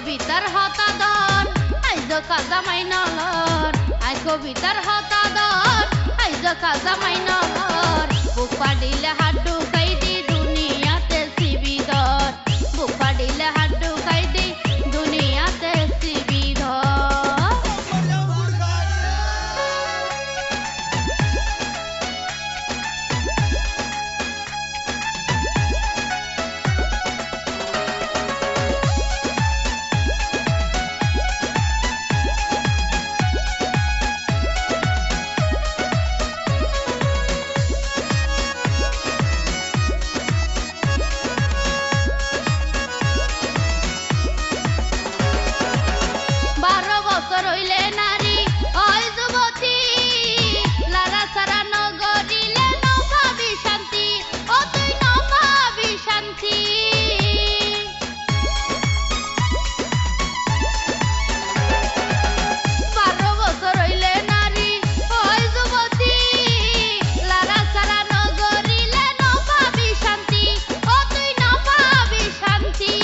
কবিতার হতাদর আইজ কাজা মাইনলর আই কবিতার হতাদর আইজ কাজা মাইনলর বুক পাডিলে হাড্ডু কাইদি দুনিয়াতে সিবিদর বুক পাডিলে হাড্ডু কাইদি দুনিয়াতে সিবিদর রইলে নারী ওই যুবতী লারা সারা নগরিলে নভাবি শান্তি ও তুই নভাবি শান্তি 12 বছর রইলে নারী ওই যুবতী লারা সারা নগরিলে নভাবি শান্তি ও তুই নভাবি শান্তি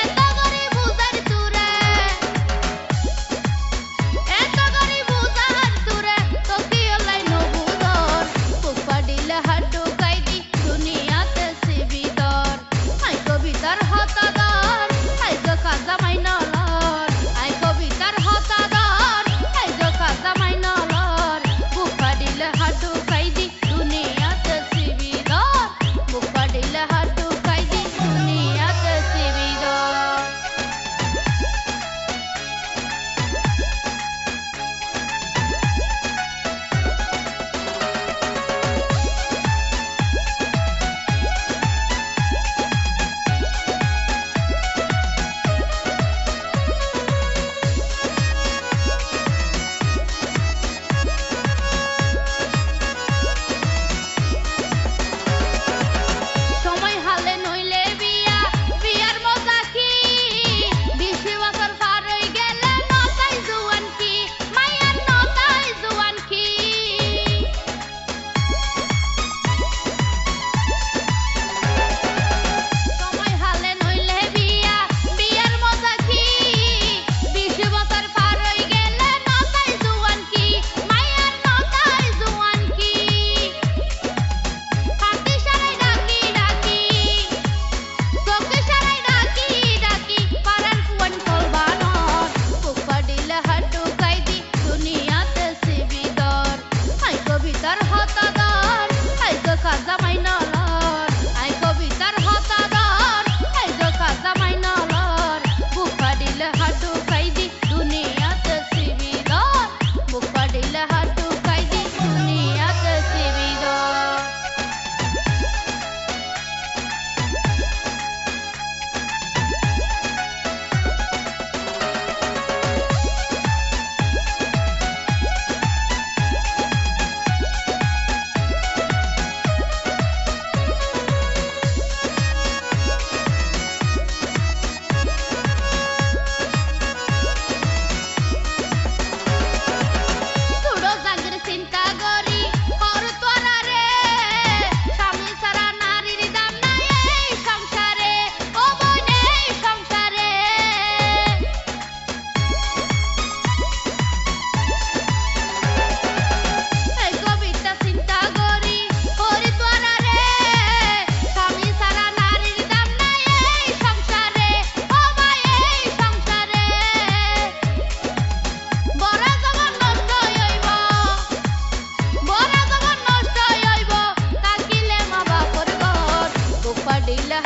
এত করে বুঝার তুরে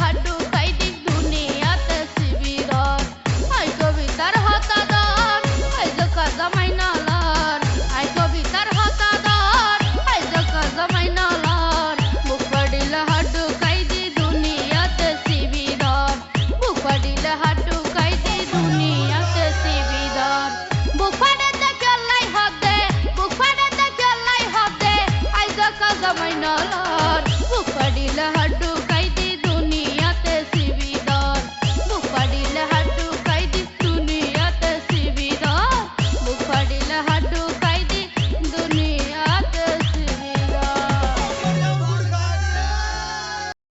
হাড্ডি